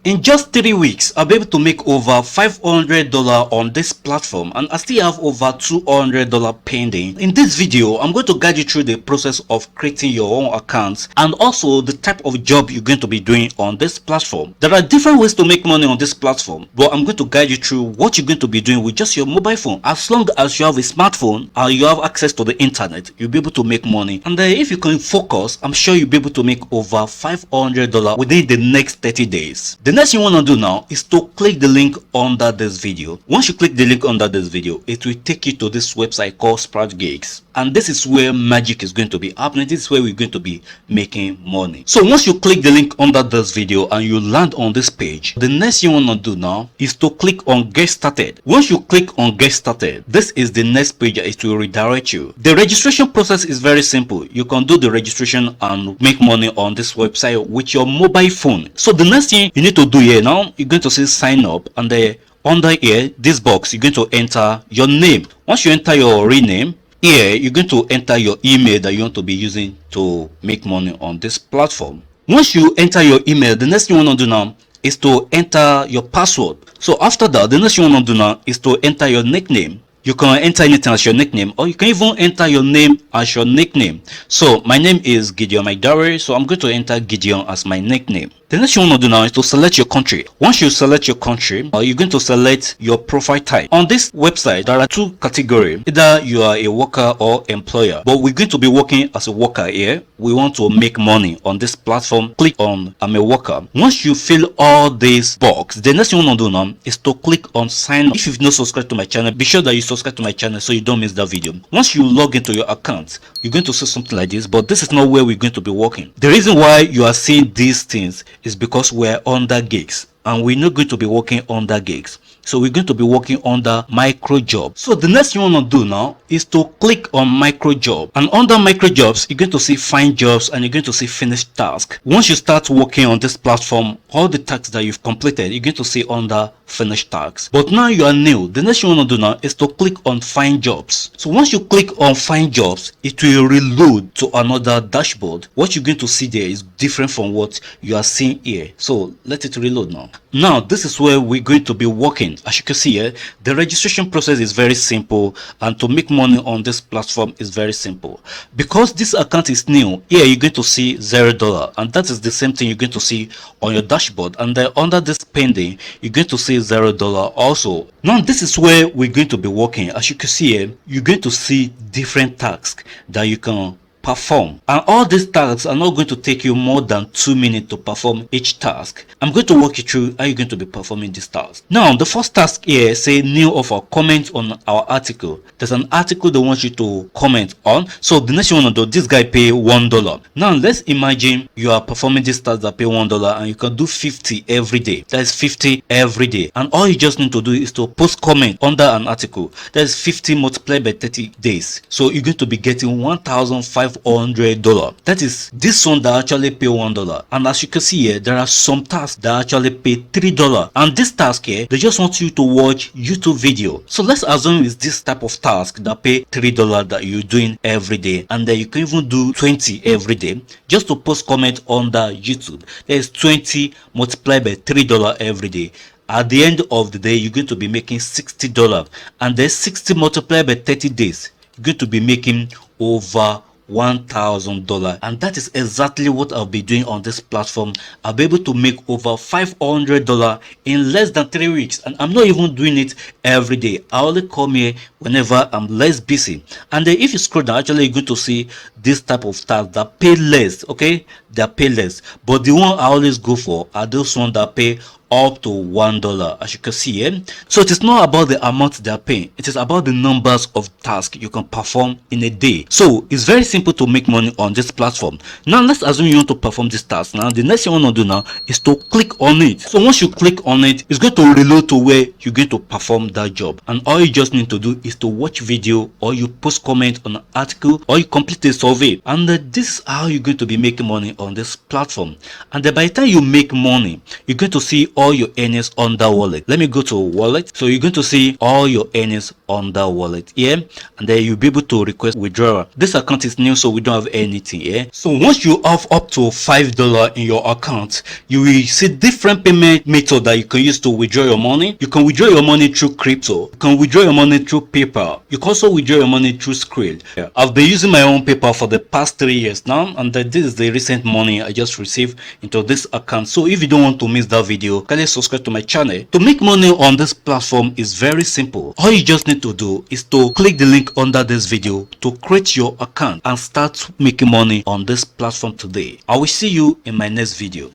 In just 3 weeks, I'll be able to make over $500 on this platform, and I still have over $200 pending. In this video, I'm going to guide you through the process of creating your own accounts and also the type of job you're going to be doing on this platform. There are different ways to make money on this platform, but I'm going to guide you through what you're going to be doing with just your mobile phone. As long as you have a smartphone and you have access to the internet, you'll be able to make money. And if you can focus, I'm sure you'll be able to make over $500 within the next 30 days. The next thing you want to do now is to click the link under this video. Once you click the link under this video, it will take you to this website called SproutGigs, and this is where magic is going to be happening. This is where we're going to be making money. So once you click the link under this video and you land on this page, the next thing you want to do now is to click on get started. Once you click on get started, this is the next page that it will redirect you. The registration process is very simple. You can do the registration and make money on this website with your mobile phone. So the next thing you need to do here now, you're going to say sign up, and under here, this box, you're going to enter your name. Once you enter your real name, here you're going to enter your email that you want to be using to make money on this platform. Once you enter your email, the next thing you want to do now is to enter your password. So after that, the next thing you want to do now is to enter your nickname. You can enter anything as your nickname, or you can even enter your name as your nickname. So my name is Gideon Maidare, so I'm going to enter Gideon as my nickname. The next thing you want to do now is to select your country. Once you select your country, you're going to select your profile type. On this website, there are two categories. Either you are a worker or employer, but we're going to be working as a worker here. We want to make money on this platform. Click on I'm a worker. Once you fill all these boxes, the next thing you want to do now is to click on sign up. If you've not subscribed to my channel, be sure that you subscribe to my channel so you don't miss that video. Once you log into your account, you're going to see something like this, but this is not where we're going to be working. The reason why you are seeing these things is because we're under gigs, and we're not going to be working under gigs. So we're going to be working under micro jobs. So the next thing you want to do now is to click on micro job, and under micro jobs you're going to see find jobs and you're going to see finish task. Once you start working on this platform, all the tasks that you've completed you're going to see under finish tasks. But now you are new. The next thing you want to do now is to click on find jobs. So once you click on find jobs, it will reload to another dashboard. What you're going to see there is different from what you are seeing here. So let it reload now. Now this is where we're going to be working. As you can see here, the registration process is very simple, and to make money on this platform is very simple. Because this account is new, here you're going to see $0, and that is the same thing you're going to see on your dashboard. And then under this pending, you're going to see $0 also. Now this is where we're going to be working. As you can see here, you're going to see different tasks that you can perform, and all these tasks are not going to take you more than 2 minutes to perform each task. I'm going to walk you through how you're going to be performing this task. Now the first task here, say new offer, comment on our article. There's an article they want you to comment on. So the next you want to do, this guy pay $1. Now let's imagine you are performing this task that pay $1, and you can do 50 every day. That is 50 every day, and all you just need to do is to post comment under an article. That is 50 multiplied by 30 days. So you're going to be getting $1,500. That is this one that actually pay $1. And as you can see here, there are some tasks that actually pay $3, and this task here, they just want you to watch YouTube video. So let's assume it's this type of task that pay $3 that you're doing every day, and then you can even do 20 every day just to post comment under YouTube. There's 20 multiplied by $3 every day. At the end of the day, you're going to be making $60, and there's 60 multiplied by 30 days, you're going to be making over $1,000. And that is exactly what I'll be doing on this platform. I'll be able to make over $500 in less than 3 weeks, and I'm not even doing it every day. I only come here whenever I'm less busy. And then if you scroll down, actually you're going to see this type of tasks that pay less. Okay, they pay less, but the one I always go for are those ones that pay up to $1, as you can see here. So it is not about the amount they are paying, it is about the numbers of tasks you can perform in a day. So it's very simple to make money on this platform. Now let's assume you want to perform this task. Now the next thing you want to do now is to click on it. So once you click on it, it's going to reload to where you're going to perform that job, and all you just need to do is to watch video, or you post comment on an article, or you complete a survey. And this is how you're going to be making money on this platform. And then by the time you make money, you're going to see all your earnings under wallet. Let me go to wallet. So you're going to see all your earnings under wallet here, and then you'll be able to request withdrawal. This account is new, so we don't have anything here. So once you have up to $5 in your account, you will see different payment method that you can use to withdraw your money. You can withdraw your money through crypto. You can withdraw your money through PayPal. You can also withdraw your money through Skrill. I've been using my own PayPal for the past 3 years now, and this is the recent money I just received into this account. So if you don't want to miss that video, kindly subscribe to my channel. To make money on this platform is very simple. All you just need to do is to click the link under this video to create your account and start making money on this platform today. I will see you in my next video.